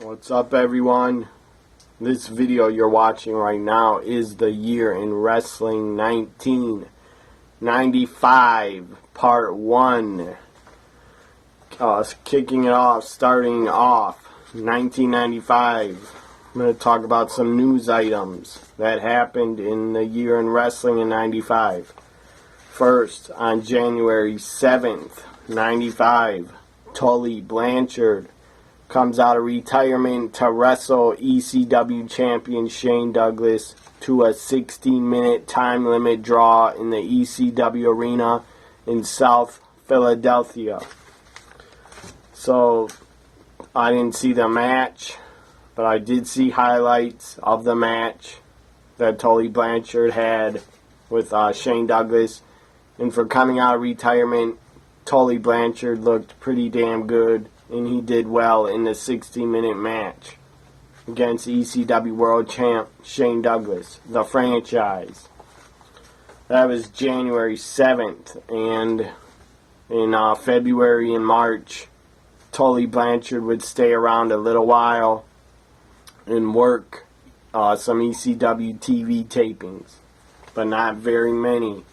What's up, everyone? This video you're watching right now is the year in wrestling 1995 part 1. Kicking it off, starting off 1995. I'm going to talk about some news items that happened in the year in wrestling in 95. First, on January 7th, 95, Tully Blanchard comes out of retirement to wrestle ECW champion Shane Douglas to a 60-minute time limit draw in the ECW arena in South Philadelphia. So, I didn't see the match, but I did see highlights of the match that Tully Blanchard had with Shane Douglas. And for coming out of retirement, Tully Blanchard looked pretty damn good, and he did well in the 60-minute match against ECW World Champ Shane Douglas, the franchise. That was January 7th, and in February and March, Tully Blanchard would stay around a little while and work some ECW TV tapings, but not very many.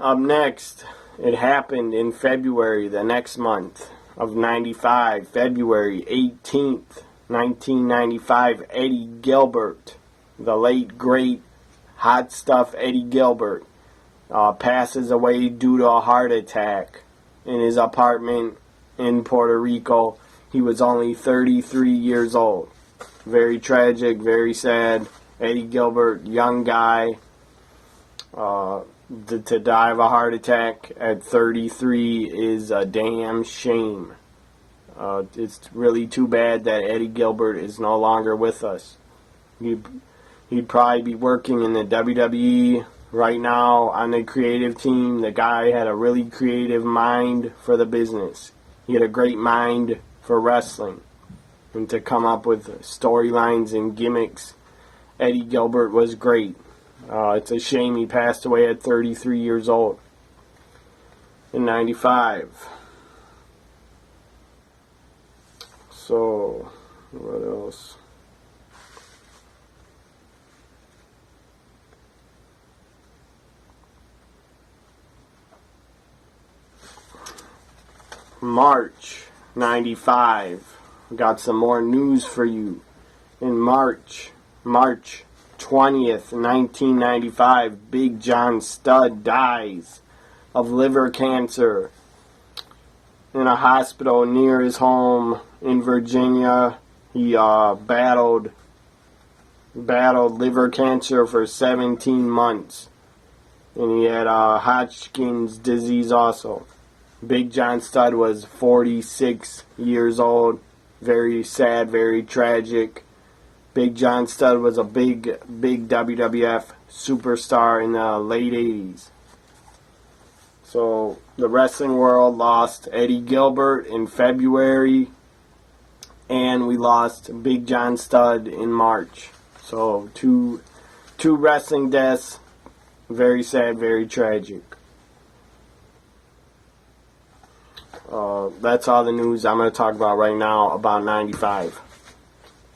Up next, it happened in February, the next month of 95, February 18th, 1995, Eddie Gilbert, the late great hot stuff Eddie Gilbert, passes away due to a heart attack in his apartment in Puerto Rico. He was only 33 years old. Very tragic, very sad. Eddie Gilbert, young guy, to die of a heart attack at 33 is a damn shame. It's really too bad that Eddie Gilbert is no longer with us. He'd probably be working in the WWE right now on the creative team. The guy had a really creative mind for the business. He had a great mind for wrestling. And to come up with storylines and gimmicks, Eddie Gilbert was great. It's a shame he passed away at 33 years old in 95. So, what else? March 95. Got some more news for you. In March 20th, 1995, Big John Studd dies of liver cancer in a hospital near his home in Virginia. He battled liver cancer for 17 months, and he had Hodgkin's disease also. Big John Studd was 46 years old. Very sad, very tragic. Big John Studd was a big WWF superstar in the late 80s. So, the wrestling world lost Eddie Gilbert in February, and we lost Big John Studd in March. So, two wrestling deaths. Very sad, very tragic. That's all the news I'm going to talk about right now about 95.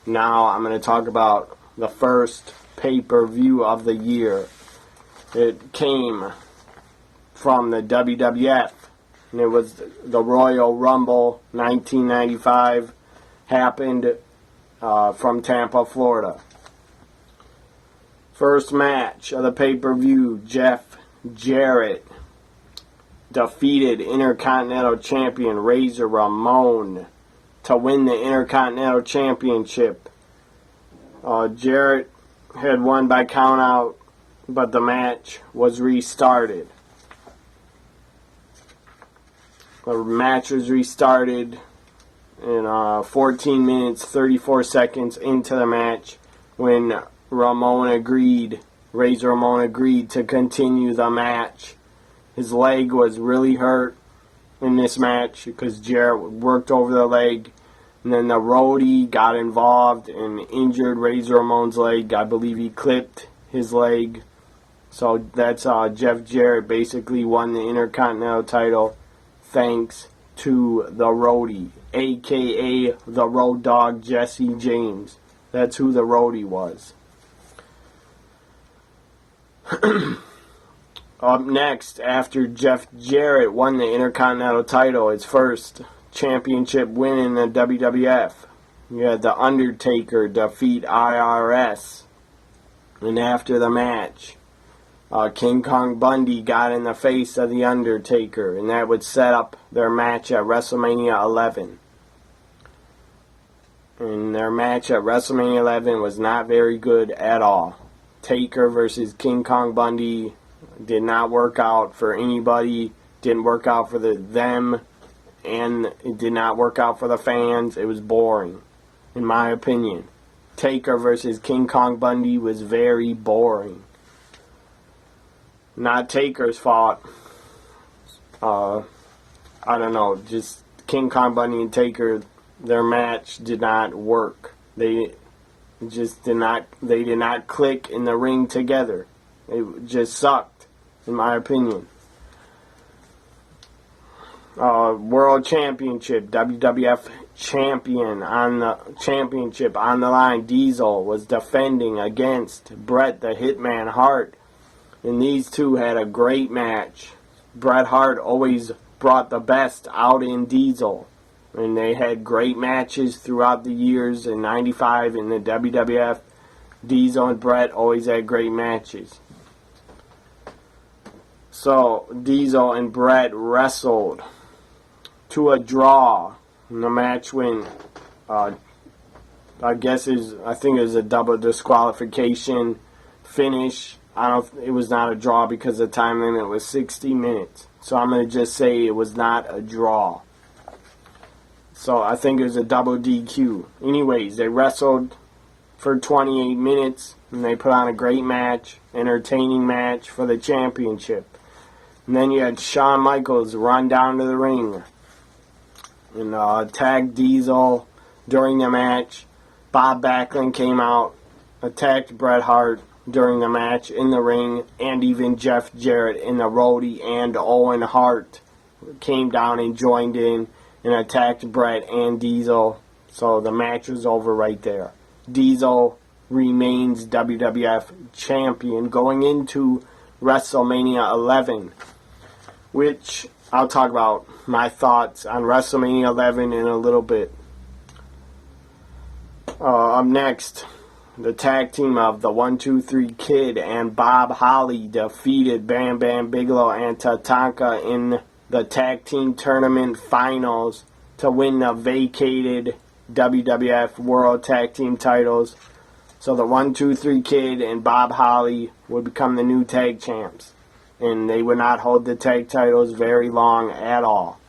Now I'm going to talk about the first pay-per-view of the year. It came from the WWF, and it was the Royal Rumble 1995, happened from Tampa, Florida. First match of the pay-per-view, Jeff Jarrett defeated Intercontinental Champion Razor Ramon to win the Intercontinental Championship. Jarrett had won by countout, but the match was restarted. The match was restarted in 14 minutes, 34 seconds into the match when Razor Ramon agreed to continue the match. His leg was really hurt in this match because Jarrett worked over the leg, and then the roadie got involved and injured Razor Ramon's leg. I believe he clipped his leg. So that's Jeff Jarrett basically won the Intercontinental title thanks to the Roadie, a.k.a. the Road Dogg Jesse James. That's who the Roadie was. Up next, after Jeff Jarrett won the Intercontinental title, his first championship win in the WWF, you had The Undertaker defeat IRS. And after the match, King Kong Bundy got in the face of The Undertaker, and that would set up their match at WrestleMania 11. And their match at WrestleMania 11 was not very good at all. Taker versus King Kong Bundy did not work out for anybody, didn't work out for them, and it did not work out for the fans. It was boring, in my opinion. Taker versus King Kong Bundy was very boring. Not Taker's fault. I don't know, just King Kong Bundy and Taker, their match did not work. They did not click in the ring together. It just sucked, in my opinion. World Championship, WWF Championship on the line. Diesel was defending against Bret the Hitman Hart, and these two had a great match. Bret Hart always brought the best out in Diesel, and they had great matches throughout the years. In '95 in the WWF, Diesel and Bret always had great matches. So Diesel and Bret wrestled to a draw. And the match went, I think it was a double disqualification finish. It was not a draw because the time limit was 60 minutes. So I'm going to just say it was not a draw. So I think it was a double DQ. Anyways, they wrestled for 28 minutes, and they put on a great match, entertaining match for the championship. And then you had Shawn Michaels run down to the ring and attack Diesel during the match. Bob Backlund came out, attacked Bret Hart during the match in the ring, and even Jeff Jarrett and the Roadie and Owen Hart came down and joined in and attacked Bret and Diesel. So the match was over right there. Diesel remains WWF champion going into WrestleMania 11, which I'll talk about my thoughts on WrestleMania 11 in a little bit. Up next, the tag team of the 1-2-3 Kid and Bob Holly defeated Bam Bam Bigelow and Tatanka in the tag team tournament finals to win the vacated WWF World Tag Team titles. So the 1-2-3 Kid and Bob Holly would become the new tag champs, and they would not hold the tag titles very long at all.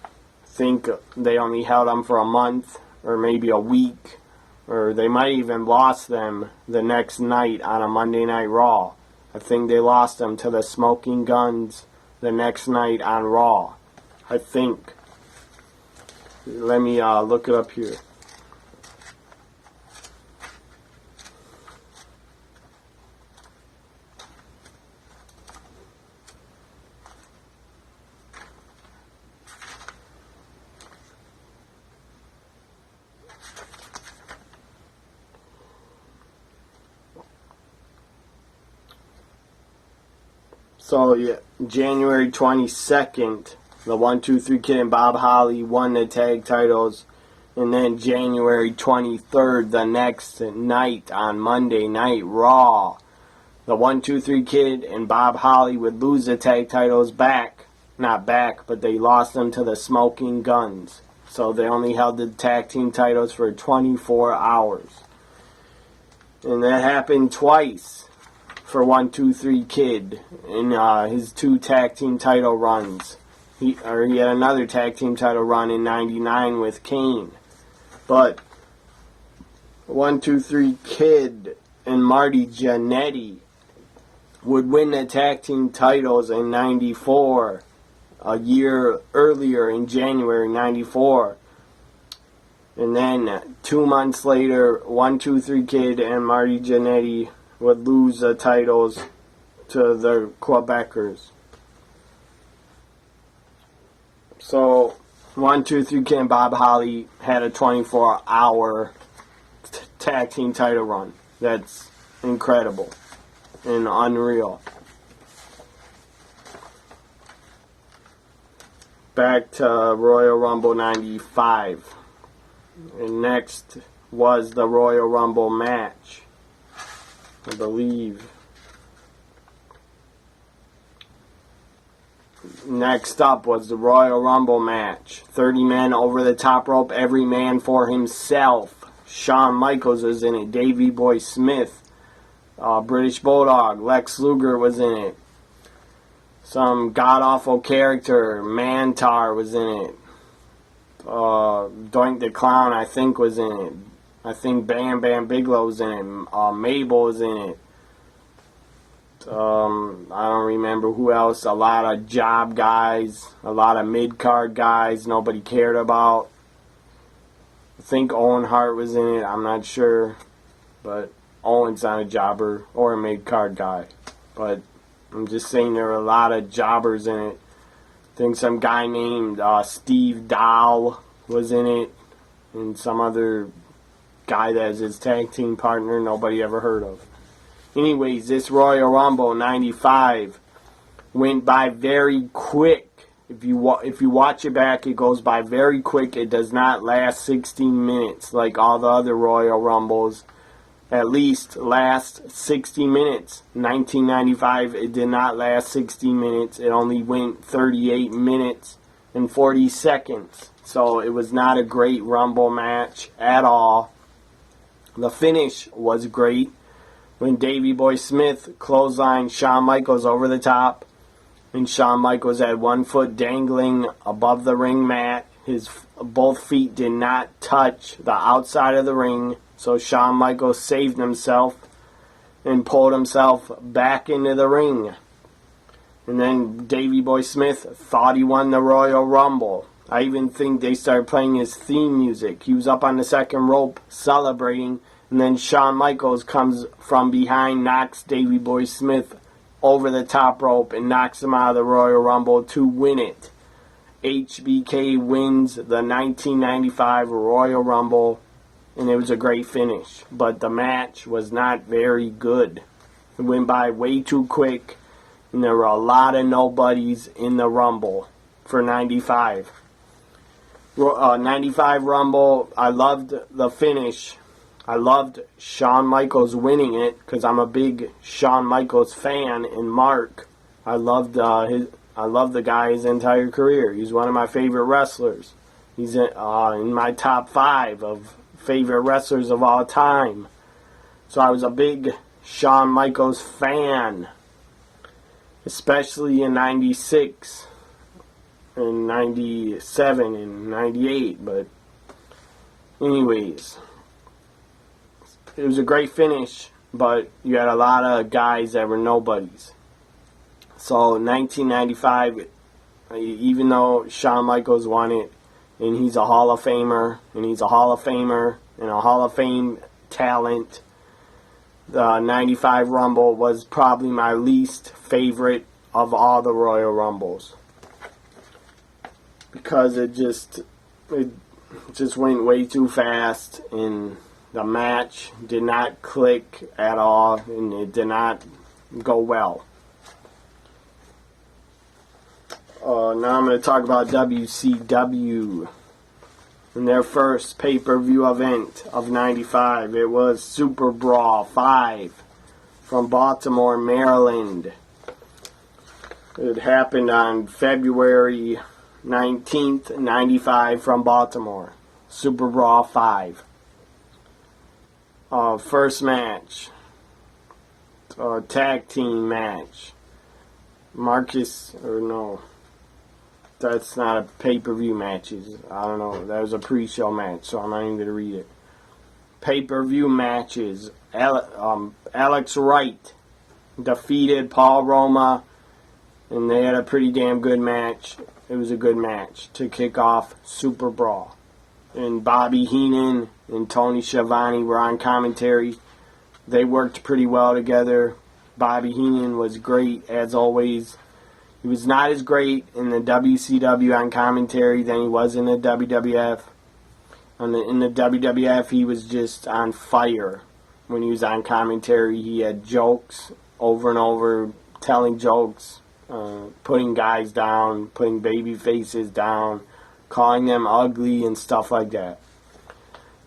I think they only held them for a month or maybe a week, or they might even lost them the next night on a Monday Night Raw. I think they lost them to the Smoking Guns the next night on Raw. I think. Let me look it up here. So, yeah, January 22nd, the 1-2-3 Kid and Bob Holly won the tag titles. And then January 23rd, the next night on Monday Night Raw, the 1-2-3 Kid and Bob Holly would lose the tag titles back. Not back, but they lost them to the Smoking Guns. So they only held the tag team titles for 24 hours. And that happened twice for 1-2-3 Kid in his two tag team title runs. He had another tag team title run in '99 with Kane. But 1-2-3 Kid and Marty Jannetty would win the tag team titles in '94, a year earlier in January '94. And then 2 months later, 1-2-3 Kid and Marty Jannetty would lose the titles to the Quebecers. So 1, 2, 3 Kid and Bob Holly had a 24-hour tag team title run. That's incredible and unreal. Back to Royal Rumble 95. And next was the Royal Rumble match, I believe. Next up was the Royal Rumble match. 30 men over the top rope, every man for himself. Shawn Michaels was in it. Davey Boy Smith, British Bulldog, Lex Luger was in it. Some god-awful character, Mantar, was in it. Doink the Clown, I think, was in it. I think Bam Bam Bigelow was in it. Mabel was in it. I don't remember who else. A lot of job guys, a lot of mid-card guys nobody cared about. I think Owen Hart was in it. I'm not sure. But Owen's not a jobber or a mid-card guy. But I'm just saying there were a lot of jobbers in it. I think some guy named Steve Dahl was in it. And some other guy that is his tag team partner nobody ever heard of. Anyways, this Royal Rumble 95 went by very quick. If you watch it back, it goes by very quick. It does not last 16 minutes like all the other Royal Rumbles. At least last 60 minutes. 1995, it did not last 60 minutes. It only went 38 minutes and 40 seconds. So it was not a great Rumble match at all. The finish was great. When Davey Boy Smith clotheslined Shawn Michaels over the top, and Shawn Michaels had one foot dangling above the ring mat. His both feet did not touch the outside of the ring, so Shawn Michaels saved himself and pulled himself back into the ring. And then Davey Boy Smith thought he won the Royal Rumble. I even think they started playing his theme music. He was up on the second rope celebrating, and then Shawn Michaels comes from behind, knocks Davey Boy Smith over the top rope, and knocks him out of the Royal Rumble to win it. HBK wins the 1995 Royal Rumble, and it was a great finish. But the match was not very good. It went by way too quick, and there were a lot of nobodies in the Rumble for 95. 95 Rumble, I loved the finish. I loved Shawn Michaels winning it because I'm a big Shawn Michaels fan. And Mark, I loved the guy his entire career. He's one of my favorite wrestlers. He's in my top 5 of favorite wrestlers of all time. So I was a big Shawn Michaels fan, especially in 96 and 97 and 98. But anyways, it was a great finish, but you had a lot of guys that were nobodies. So 1995, even though Shawn Michaels won it, and he's a Hall of Famer, and he's a Hall of Famer, and a Hall of Fame talent, the 95 Rumble was probably my least favorite of all the Royal Rumbles. Because it just went way too fast, and the match did not click at all, and it did not go well. Now I'm going to talk about WCW. In their first pay-per-view event of 95, it was Superbrawl 5 from Baltimore, Maryland. It happened on February 19th, 95 from Baltimore. Superbrawl 5. First match. Tag team match. That's not a pay-per-view match. I don't know. That was a pre-show match, so I'm not even going to read it. Pay-per-view matches. Alex Wright defeated Paul Roma, and they had a pretty damn good match. It was a good match to kick off Superbrawl. And Bobby Heenan and Tony Schiavone were on commentary. They worked pretty well together. Bobby Heenan was great, as always. He was not as great in the WCW on commentary than he was in the WWF. In the WWF, he was just on fire. When he was on commentary, he had jokes over and over, telling jokes, putting guys down, putting baby faces down, calling them ugly and stuff like that.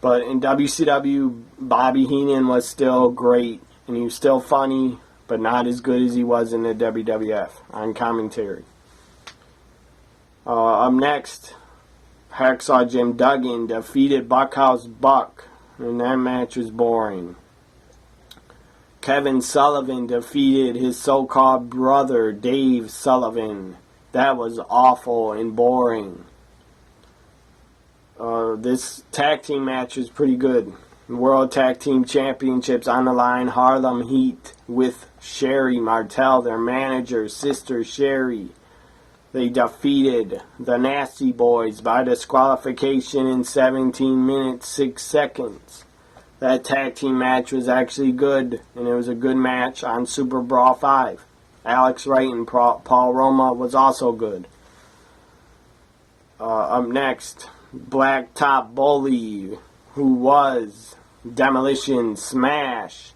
But in WCW, Bobby Heenan was still great, and he was still funny, but not as good as he was in the WWF on commentary. Up next, Hacksaw Jim Duggan defeated Buckhouse Buck, and that match was boring. Kevin Sullivan defeated his so-called brother, Dave Sullivan. That was awful and boring. This tag team match was pretty good. World Tag Team Championships on the line. Harlem Heat with Sherry Martel, their manager, Sister Sherry. They defeated the Nasty Boys by disqualification in 17 minutes, 6 seconds. That tag team match was actually good, and it was a good match on Superbrawl 5. Alex Wright and Paul Roma was also good. Up next, Blacktop Bully, who was Demolition Smash.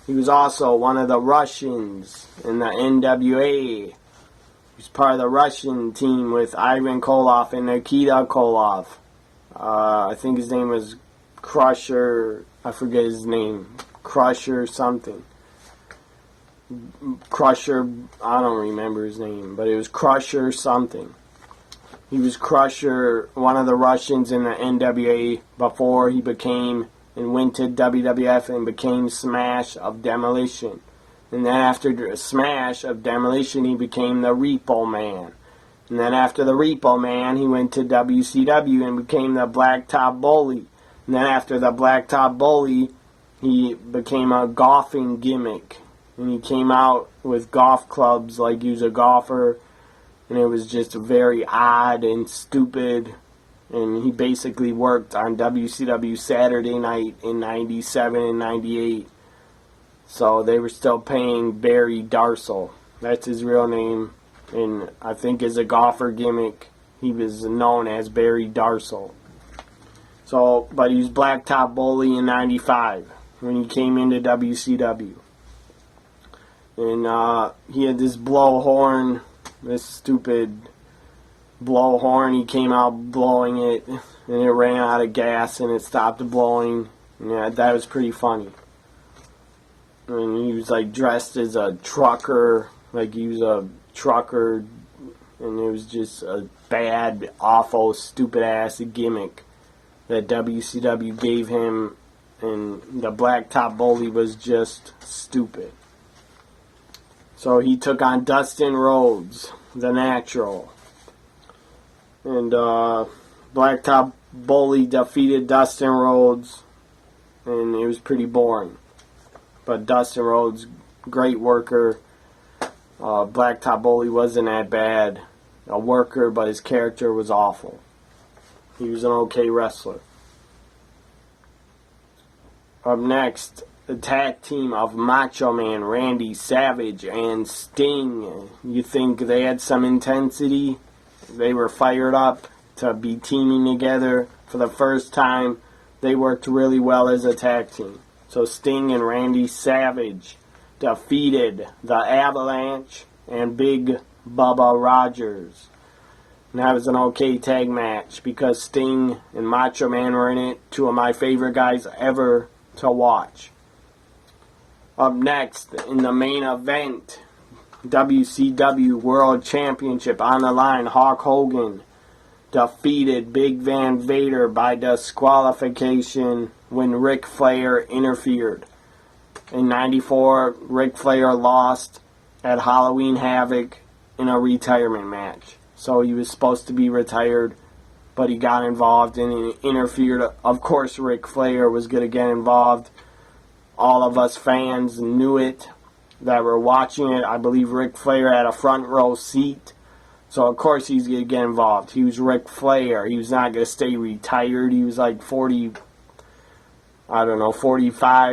He was also one of the Russians in the NWA. He was part of the Russian team with Ivan Koloff and Nikita Koloff. I think his name was Crusher. I forget his name. Crusher something. Crusher, I don't remember his name, but it was Crusher something. He was Crusher, one of the Russians in the NWA before he became and went to WWF and became Smash of Demolition. And then after Smash of Demolition, he became the Repo Man. And then after the Repo Man, he went to WCW and became the Blacktop Bully. And then after the Blacktop Bully, he became a golfing gimmick. And he came out with golf clubs like he was a golfer. And it was just very odd and stupid. And he basically worked on WCW Saturday Night in 97 and 98. So they were still paying Barry Darsow. That's his real name. And I think as a golfer gimmick, he was known as Barry Darsow. So, but he was Blacktop Bully in 95 when he came into WCW. And he had this blowhorn, this stupid blowhorn. He came out blowing it, and it ran out of gas, and it stopped blowing. And that was pretty funny. And he was like dressed as a trucker, like he was a trucker, and it was just a bad, awful, stupid-ass gimmick that WCW gave him, and the Blacktop Bully was just stupid. So he took on Dustin Rhodes, the Natural. And Blacktop Bully defeated Dustin Rhodes, and it was pretty boring. But Dustin Rhodes, great worker. Blacktop Bully wasn't that bad a worker, but his character was awful. He was an okay wrestler. Up next, the tag team of Macho Man Randy Savage and Sting. You think they had some intensity? They were fired up to be teaming together for the first time. They worked really well as a tag team. So Sting and Randy Savage defeated the Avalanche and Big Bubba Rogers. And that was an okay tag match because Sting and Macho Man were in it. Two of my favorite guys ever to watch. Up next, in the main event, WCW World Championship on the line, Hulk Hogan defeated Big Van Vader by disqualification when Ric Flair interfered. In 94, Ric Flair lost at Halloween Havoc in a retirement match. So he was supposed to be retired, but he got involved and he interfered. Of course, Ric Flair was going to get involved. All of us fans knew it that were watching it. I believe Ric Flair had a front row seat. So, of course, he's going to get involved. He was Ric Flair. He was not going to stay retired. He was like 45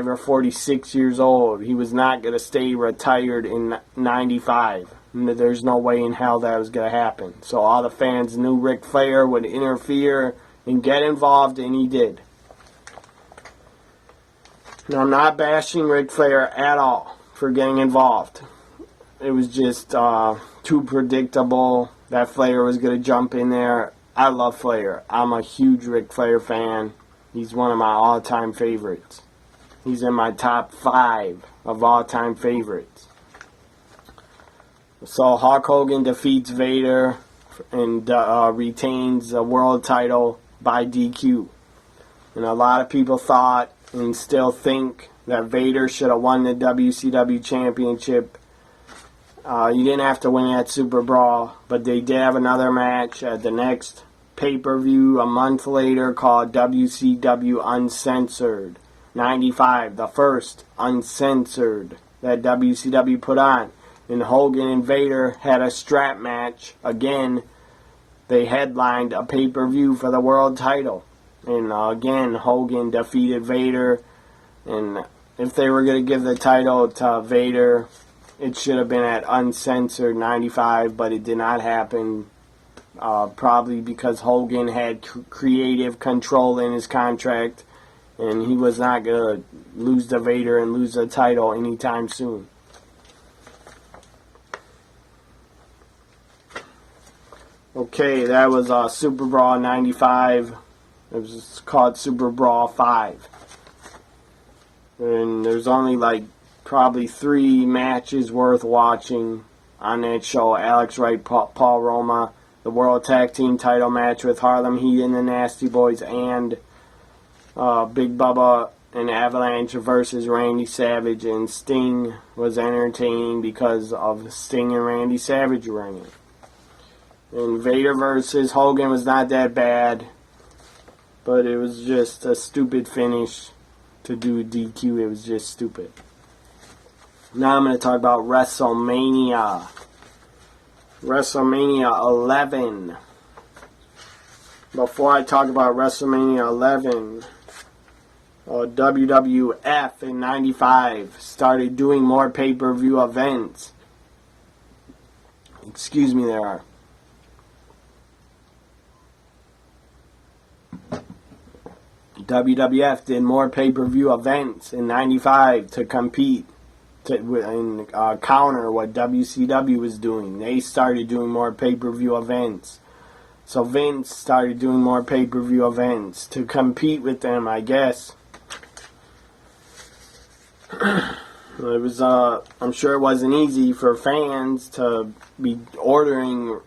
or 46 years old. He was not going to stay retired in 95. There's no way in hell that was going to happen. So all the fans knew Ric Flair would interfere and get involved, and he did. Now, I'm not bashing Ric Flair at all for getting involved. It was just too predictable that Flair was going to jump in there. I love Flair. I'm a huge Ric Flair fan. He's one of my all-time favorites. He's in my top 5 of all-time favorites. So Hulk Hogan defeats Vader and retains the world title by DQ. And a lot of people thought and still think that Vader should have won the WCW championship. You didn't have to win at Superbrawl, but they did have another match at the next pay-per-view a month later called WCW Uncensored 95, the first uncensored that WCW put on. And Hogan and Vader had a strap match. Again, they headlined a pay-per-view for the world title. And again, Hogan defeated Vader. And if they were going to give the title to Vader, it should have been at Uncensored 95, but it did not happen. Probably because Hogan had creative control in his contract, and he was not going to lose to Vader and lose the title anytime soon. Okay, that was Superbrawl 95. It was called Superbrawl 5. And there's only probably 3 matches worth watching on that show. Alex Wright, Paul Roma, the World Tag Team title match with Harlem Heat and the Nasty Boys, and Big Bubba and Avalanche versus Randy Savage, and Sting was entertaining because of Sting and Randy Savage ringing. And Vader versus Hogan was not that bad, but it was just a stupid finish to do DQ. It was just stupid. Now I'm going to talk about WrestleMania. WrestleMania 11. Before I talk about WrestleMania 11, WWF in 95 started doing more pay-per-view events. Excuse me there. WWF did more pay-per-view events in 95 to compete and counter what WCW was doing. They started doing more pay-per-view events. So Vince started doing more pay-per-view events to compete with them, I guess. It was, I'm sure it wasn't easy for fans to be ordering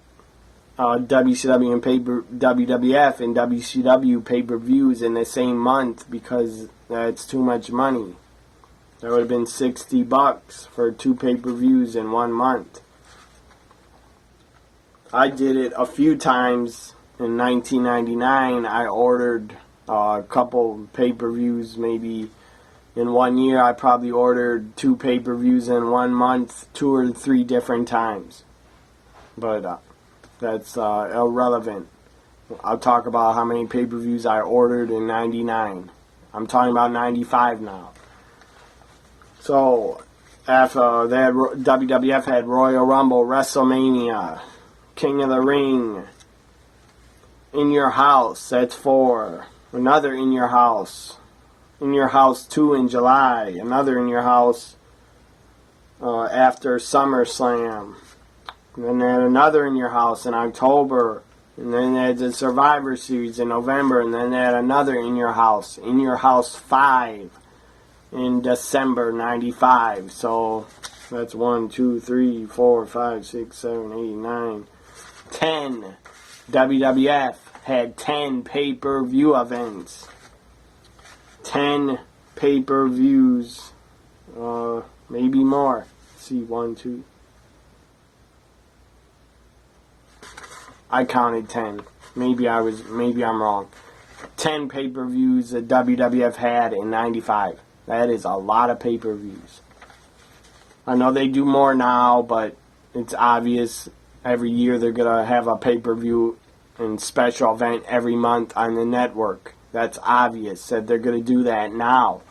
WCW and WWF and WCW pay-per-views in the same month because that's too much money. That would have been $60 for 2 pay-per-views in 1 month. I did it a few times in 1999. I ordered a couple pay-per-views. Maybe in 1 year I probably ordered 2 pay-per-views in 1 month, 2 or 3 different times. But that's irrelevant. I'll talk about how many pay-per-views I ordered in 99. I'm talking about 95 now. So, after that, WWF had Royal Rumble, WrestleMania, King of the Ring, In Your House, that's 4. Another In Your House 2 in July. Another In Your House after SummerSlam. And then they had another In Your House in October. And then they had the Survivor Series in November. And then they had another In Your House 5 in December 95. So that's 1, 2, 3, 4, 5, 6, 7, 8, 9, 10. WWF had 10 pay-per-view events. 10 pay-per-views. Maybe more. Let's see, 1, 2. I counted 10. Maybe I'm wrong. 10 pay-per-views that WWF had in 95. That is a lot of pay-per-views. I know they do more now, but it's obvious every year they're going to have a pay-per-view and special event every month on the network. That's obvious that they're going to do that now.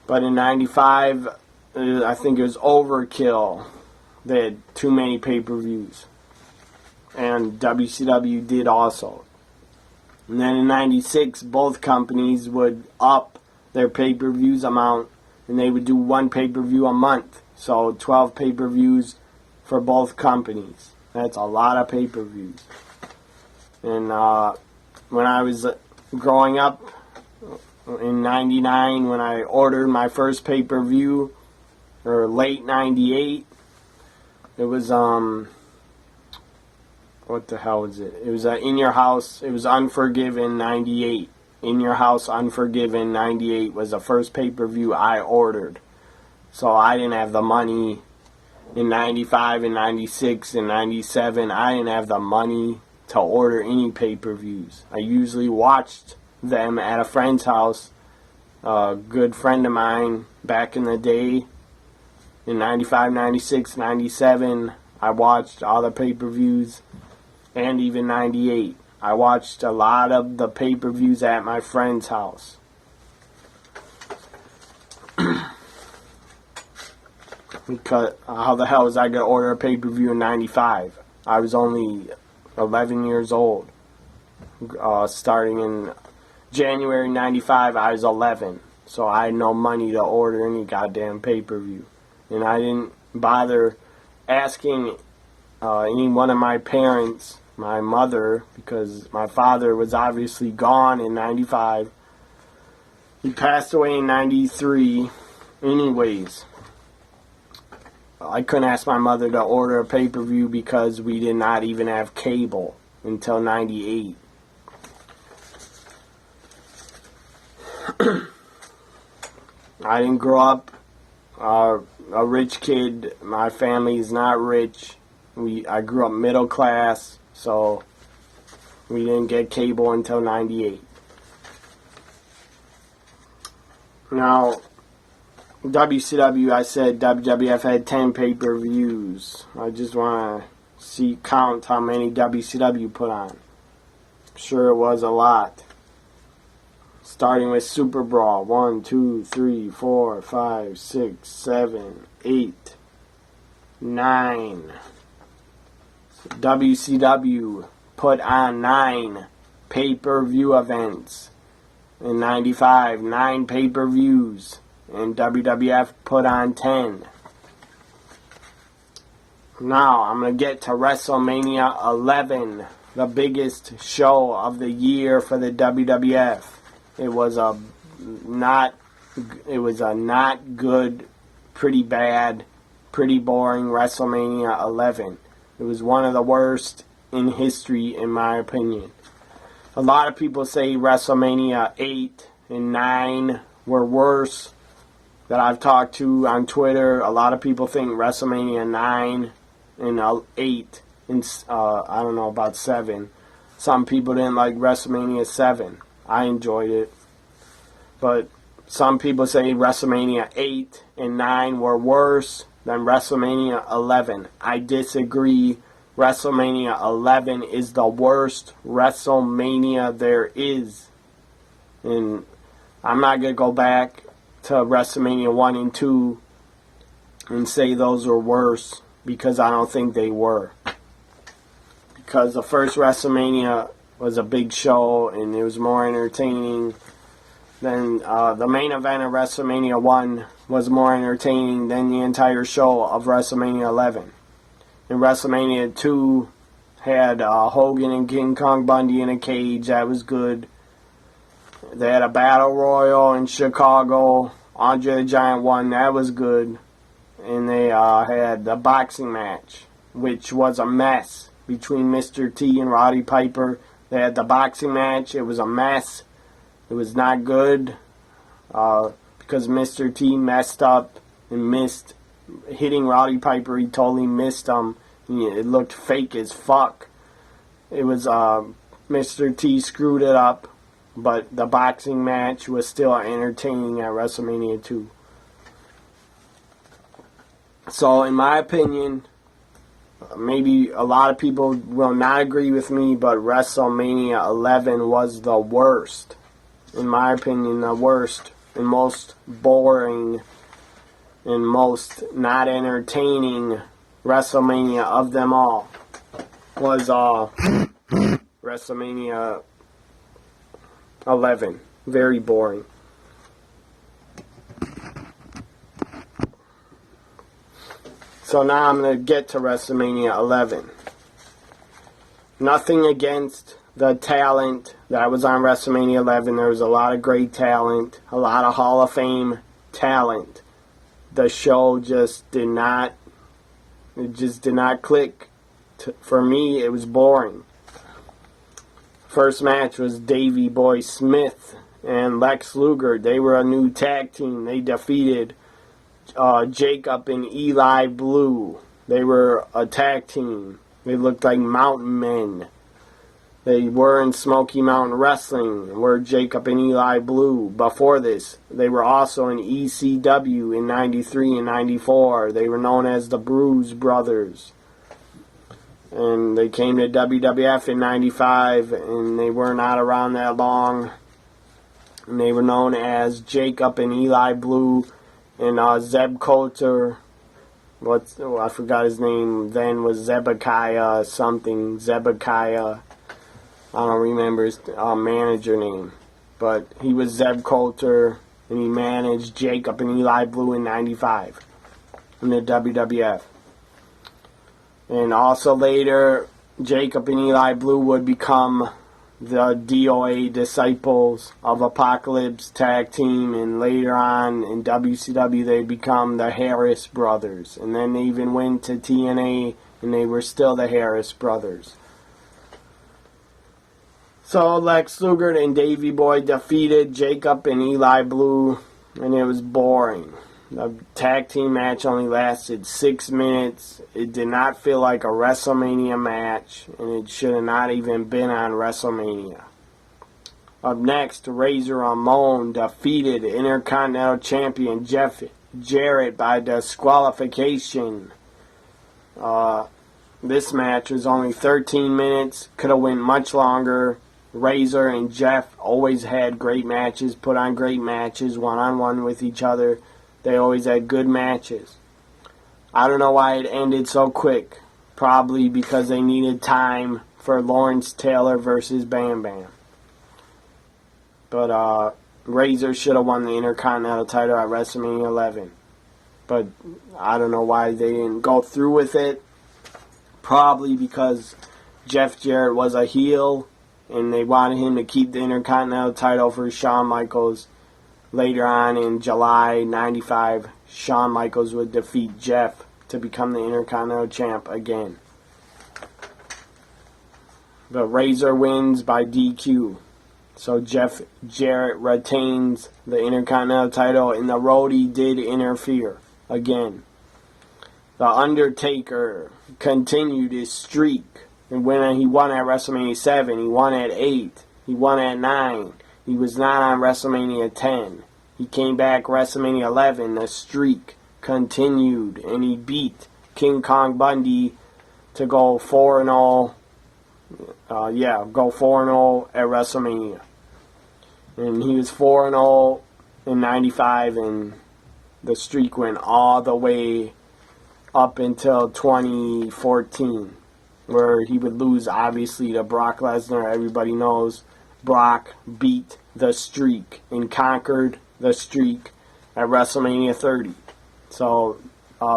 But in 95, I think it was overkill They had too many pay-per-views. And WCW did also. And then in 96, both companies would up their pay-per-views amount, and they would do one pay-per-view a month. So 12 pay-per-views for both companies. That's a lot of pay-per-views. And when I was growing up in 99, when I ordered my first pay-per-view, or late 98, it was, what the hell was it? It was In Your House. It was Unforgiven 98. In Your House Unforgiven 98 was the first pay-per-view I ordered. So I didn't have the money in 95 and 96 and 97. I didn't have the money to order any pay-per-views. I usually watched them at a friend's house. A good friend of mine back in the day, in 95, 96, 97, I watched all the pay-per-views. And even 98. I watched a lot of the pay-per-views at my friend's house. Because how the hell was I going to order a pay-per-view in 95? I was only 11 years old. Starting in January 95, I was 11. So I had no money to order any goddamn pay-per-view. And I didn't bother asking any one of my parents, my mother, because my father was obviously gone in 95. He passed away in 93. Anyways, I couldn't ask my mother to order a pay-per-view because we did not even have cable until 98. I didn't grow up a rich kid. My family is not rich. I grew up middle class, so we didn't get cable until 98. Now, WCW, I said WWF had 10 pay-per-views. I just want to count how many WCW put on. I'm sure it was a lot. Starting with Superbrawl, 1, 2, 3, 4, 5, 6, 7, 8, 9. WCW put on 9 pay-per-view events in 95, 9 pay-per-views, and WWF put on 10. Now I'm going to get to WrestleMania 11, the biggest show of the year for the WWF. It was a not good, pretty bad, pretty boring WrestleMania 11. It was one of the worst in history, in my opinion. A lot of people say WrestleMania 8 and 9 were worse that I've talked to on Twitter. A lot of people think WrestleMania 9 and 8 and I don't know about 7. Some people didn't like WrestleMania 7. I enjoyed it. But some people say WrestleMania 8 and 9 were worse than WrestleMania 11. I disagree. WrestleMania 11 is the worst WrestleMania there is. And I'm not going to go back to WrestleMania 1 and 2 and say those were worse, because I don't think they were. Because the first WrestleMania was a big show and it was more entertaining. Then the main event of WrestleMania 1 was more entertaining than the entire show of WrestleMania 11. And WrestleMania 2 had Hogan and King Kong Bundy in a cage. That was good. They had a battle royal in Chicago. Andre the Giant won. That was good. And they had the boxing match, which was a mess, between Mr. T and Roddy Piper. They had the boxing match. It was a mess. It was not good because Mr. T messed up and missed hitting Roddy Piper. He totally missed him. It looked fake as fuck. It was Mr. T screwed it up, but the boxing match was still entertaining at WrestleMania 2. So, in my opinion, maybe a lot of people will not agree with me, but WrestleMania 11 was the worst. In my opinion, the worst and most boring and most not entertaining WrestleMania of them all was WrestleMania 11. Very boring. So now I'm going to get to WrestleMania 11. Nothing against the talent that was on WrestleMania 11. There was a lot of great talent, a lot of Hall of Fame talent. The show just did not click. For me, it was boring. First match was Davey Boy Smith and Lex Luger. They were a new tag team. They defeated Jacob and Eli Blue. They were a tag team. They looked like mountain men. They were in Smoky Mountain Wrestling, were Jacob and Eli Blue. Before this, they were also in ECW in 93 and 94. They were known as the Bruise Brothers. And they came to WWF in 95, and they were not around that long. And they were known as Jacob and Eli Blue and Zeb Coulter. I forgot his name then, was Zebekiah something. Zebekiah. I don't remember his manager name. But he was Zeb Coulter, and he managed Jacob and Eli Blue in 95 in the WWF. And also later, Jacob and Eli Blue would become the DOA Disciples of Apocalypse tag team, and later on in WCW they become the Harris Brothers, and then they even went to TNA and they were still the Harris Brothers. So Lex Luger and Davey Boy defeated Jacob and Eli Blue, and it was boring. The tag team match only lasted 6 minutes. It did not feel like a WrestleMania match, and it should have not even been on WrestleMania. Up next, Razor Ramon defeated Intercontinental Champion Jeff Jarrett by disqualification. This match was only 13 minutes. Could have went much longer. Razor and Jeff always had great matches, put on great matches, one-on-one with each other. They always had good matches. I don't know why it ended so quick. Probably because they needed time for Lawrence Taylor versus Bam Bam. But Razor should have won the Intercontinental title at WrestleMania 11. But I don't know why they didn't go through with it. Probably because Jeff Jarrett was a heel, and they wanted him to keep the Intercontinental title for Shawn Michaels. Later on in July 95, Shawn Michaels would defeat Jeff to become the Intercontinental Champ again. But Razor wins by DQ. So Jeff Jarrett retains the Intercontinental title, and the Roadie did interfere again. The Undertaker continued his streak. And when he won at WrestleMania 7, he won at 8, he won at 9. He was not on WrestleMania 10. He came back WrestleMania 11. The streak continued, and he beat King Kong Bundy to go 4-0. Go 4-0 at WrestleMania. And he was 4-0 in 95, and the streak went all the way up until 2014, where he would lose, obviously, to Brock Lesnar. Everybody knows Brock beat the streak and conquered the streak at WrestleMania 30. So,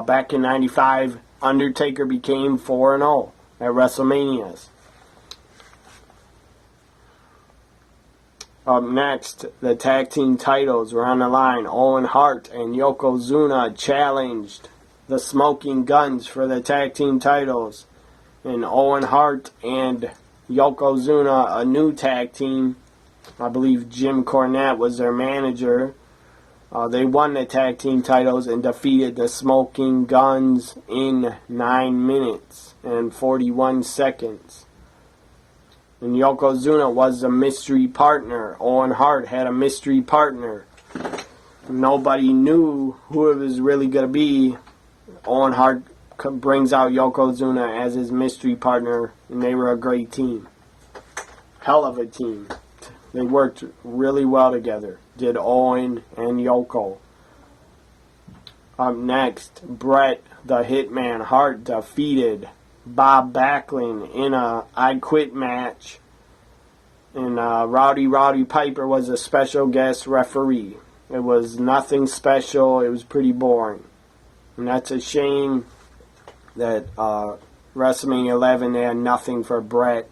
back in 95, Undertaker became 4-0 at WrestleManias. Up next, the tag team titles were on the line. Owen Hart and Yokozuna challenged the Smoking Guns for the tag team titles. And Owen Hart and Yokozuna, a new tag team. I believe Jim Cornette was their manager. They won the tag team titles and defeated the Smoking Guns in 9 minutes and 41 seconds. And Yokozuna was the mystery partner. Owen Hart had a mystery partner. Nobody knew who it was really going to be. Owen Hart brings out Yokozuna as his mystery partner, and they were a great team. Hell of a team. They worked really well together, did Owen and Yoko. Up next, Bret the Hitman Hart defeated Bob Backlund in a I Quit match. And Rowdy Piper was a special guest referee. It was nothing special. It was pretty boring. And that's a shame that WrestleMania 11, they had nothing for Bret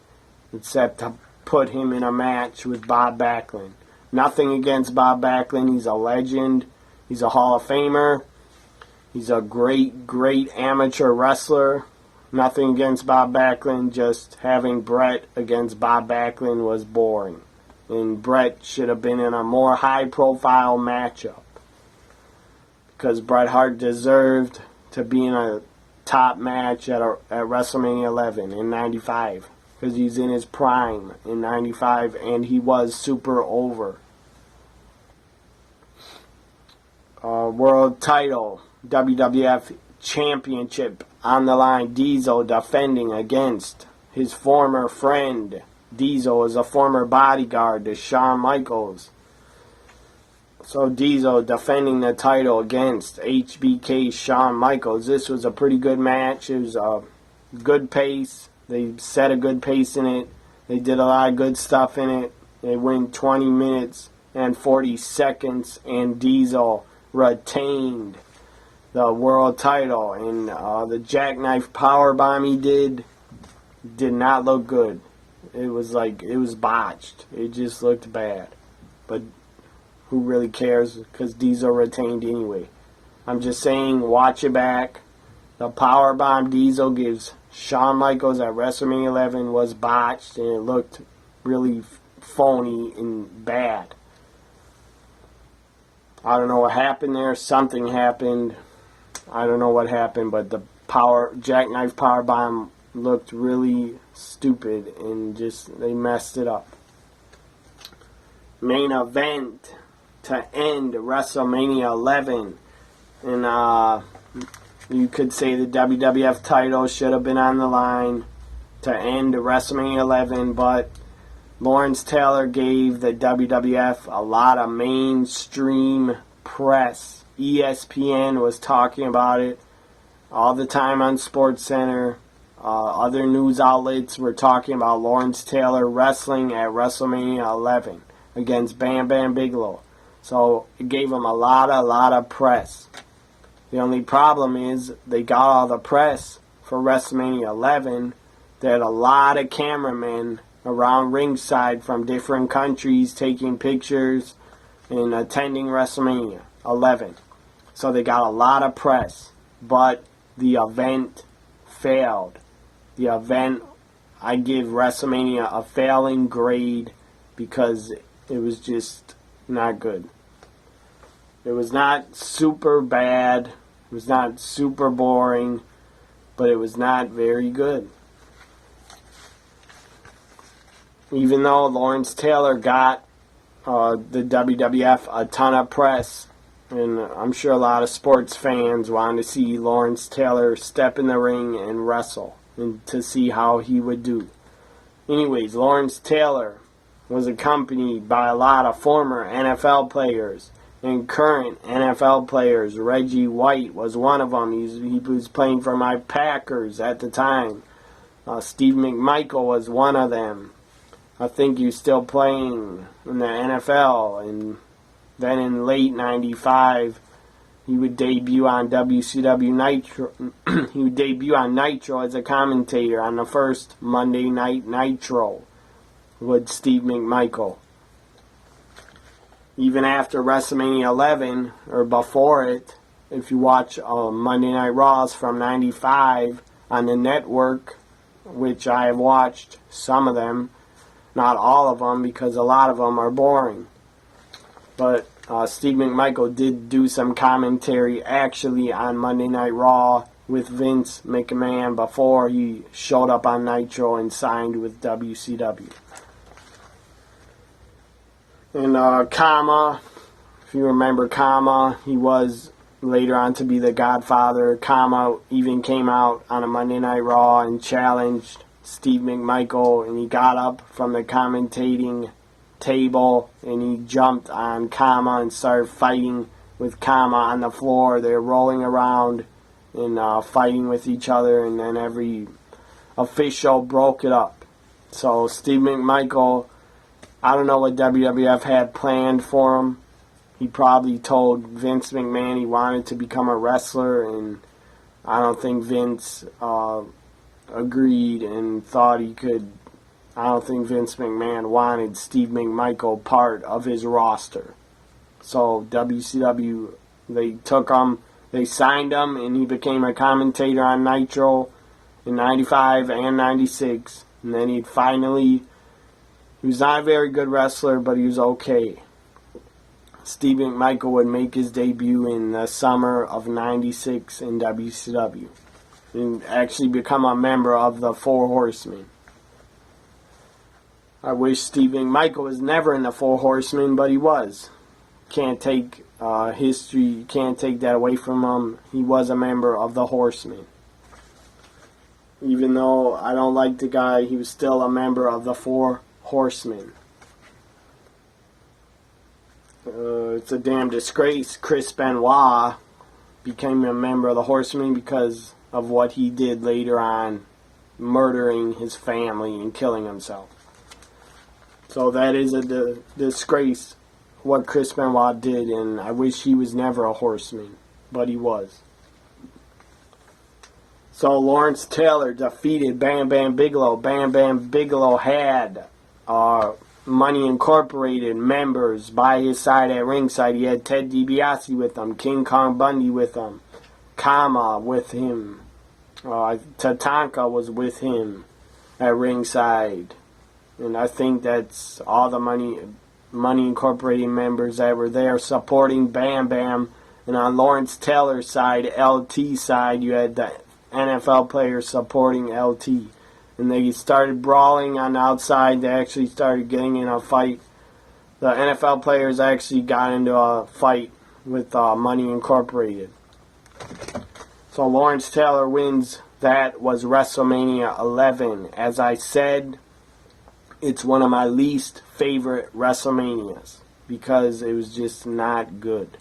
except to put him in a match with Bob Backlund. Nothing against Bob Backlund. He's a legend. He's a Hall of Famer. He's a great, great amateur wrestler. Nothing against Bob Backlund. Just having Bret against Bob Backlund was boring. And Bret should have been in a more high-profile matchup. Because Bret Hart deserved to be in a top match at WrestleMania 11 in 95. Because he's in his prime in 95 and he was super over. World title, WWF Championship on the line. Diesel defending against his former friend. Diesel is a former bodyguard to Shawn Michaels. So Diesel defending the title against HBK Shawn Michaels. This was a pretty good match. It was a good pace. They set a good pace in it. They did a lot of good stuff in it. They went 20 minutes and 40 seconds, and Diesel retained the world title. And the jackknife powerbomb he did not look good. It was botched. It just looked bad. But who really cares? Because Diesel retained anyway. I'm just saying, watch it back. The powerbomb Diesel gives Shawn Michaels at WrestleMania 11 was botched, and it looked really phony and bad. I don't know what happened there. Something happened. I don't know what happened, but the jackknife powerbomb looked really stupid, and just they messed it up. Main event to end WrestleMania 11, and you could say the WWF title should have been on the line to end WrestleMania 11, but Lawrence Taylor gave the WWF a lot of mainstream press. ESPN was talking about it all the time on SportsCenter. Other news outlets were talking about Lawrence Taylor wrestling at WrestleMania 11 against Bam Bam Bigelow. So it gave him a lot of press. The only problem is they got all the press for WrestleMania 11. They had a lot of cameramen around ringside from different countries taking pictures and attending WrestleMania 11. So they got a lot of press, but the event failed. The event, I give WrestleMania a failing grade because it was just not good. It was not super bad. It was not super boring, but it was not very good. Even though Lawrence Taylor got the WWF a ton of press, and I'm sure a lot of sports fans wanted to see Lawrence Taylor step in the ring and wrestle, and to see how he would do. Anyways, Lawrence Taylor was accompanied by a lot of former NFL players and current NFL players. Reggie White was one of them. He was playing for my Packers at the time. Steve McMichael was one of them. I think he was still playing in the NFL. And then in late 95, he would debut on WCW Nitro. He would debut on Nitro as a commentator on the first Monday Night Nitro with Steve McMichael. Even after WrestleMania 11, or before it, if you watch Monday Night Raws from 95 on the network, which I have watched some of them, not all of them, because a lot of them are boring. But Steve McMichael did do some commentary actually on Monday Night Raw with Vince McMahon before he showed up on Nitro and signed with WCW. And Kama, if you remember Kama, he was later on to be the Godfather. Kama even came out on a Monday Night Raw and challenged Steve McMichael, and he got up from the commentating table and he jumped on Kama and started fighting with Kama on the floor. They're rolling around and fighting with each other, and then every official broke it up. So Steve McMichael, I don't know what WWF had planned for him. He probably told Vince McMahon he wanted to become a wrestler, and I don't think Vince agreed and thought he could. I don't think Vince McMahon wanted Steve McMichael part of his roster. So WCW, they took him, they signed him, and he became a commentator on Nitro in 95 and 96. And then he was not a very good wrestler, but he was okay. Steve McMichael would make his debut in the summer of 96 in WCW and actually become a member of the Four Horsemen. I wish Steve McMichael was never in the Four Horsemen, but he was. Can't take history, can't take that away from him. He was a member of the Horsemen. Even though I don't like the guy, he was still a member of the Four Horsemen. It's a damn disgrace. Chris Benoit became a member of the Horsemen because of what he did later on, murdering his family and killing himself. So that is a disgrace, what Chris Benoit did, and I wish he was never a Horseman, but he was. So Lawrence Taylor defeated Bam Bam Bigelow. Bam Bam Bigelow had Money Incorporated members by his side at ringside. He had Ted DiBiase with him, King Kong Bundy with him, Kama with him, Tatanka was with him at ringside. And I think that's all the Money Incorporated members that were there supporting Bam Bam. And on Lawrence Taylor's side, LT side, you had the NFL players supporting LT. And they started brawling on the outside. They actually started getting in a fight. The NFL players actually got into a fight with Money Incorporated. So Lawrence Taylor wins. That was WrestleMania 11. As I said, it's one of my least favorite WrestleManias because it was just not good.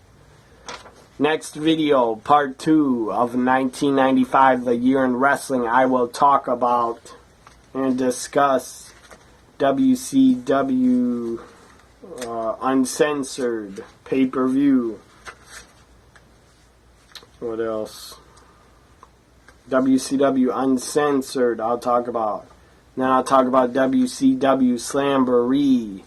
Next video, part 2 of 1995, the year in wrestling. I will talk about and discuss WCW Uncensored pay-per-view. What else? WCW Uncensored I'll talk about. Then I'll talk about WCW Slamboree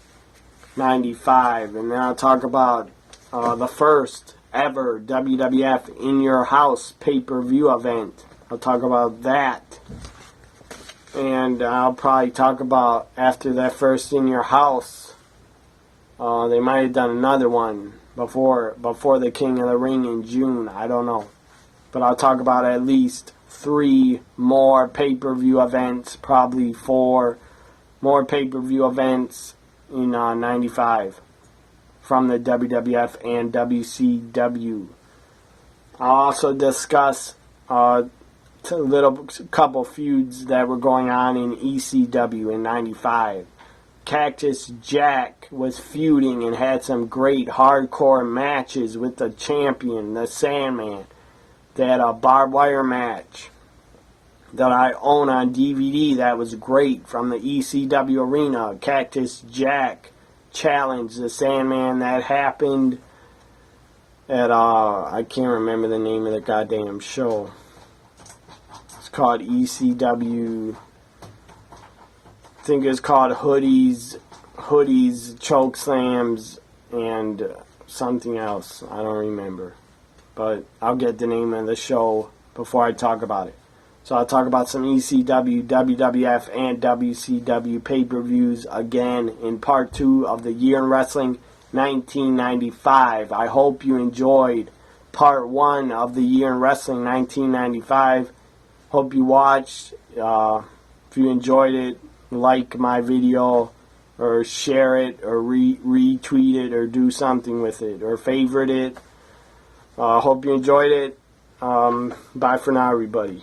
95. And then I'll talk about the first ever WWF In Your House pay-per-view event. I'll talk about that. And I'll probably talk about, after that first In Your House, they might have done another one before the King of the Ring in June. I don't know. But I'll talk about at least 3 more pay-per-view events, probably 4 more pay-per-view events in 95 from the WWF and WCW. I'll also discuss a couple feuds that were going on in ECW in 95. Cactus Jack was feuding and had some great hardcore matches with the champion, the Sandman. They had a barbed wire match that I own on DVD that was great from the ECW arena. Cactus Jack challenged the Sandman. That happened at, I can't remember the name of the goddamn show. It's called ECW, I think it's called Hoodies, Choke Slams, and something else. I don't remember. But I'll get the name of the show before I talk about it. So I'll talk about some ECW, WWF, and WCW pay-per-views again in part 2 of the Year in Wrestling 1995. I hope you enjoyed part 1 of the Year in Wrestling 1995. Hope you watched. If you enjoyed it, like my video, or share it, or retweet it, or do something with it, or favorite it. Hope you enjoyed it. Bye for now, everybody.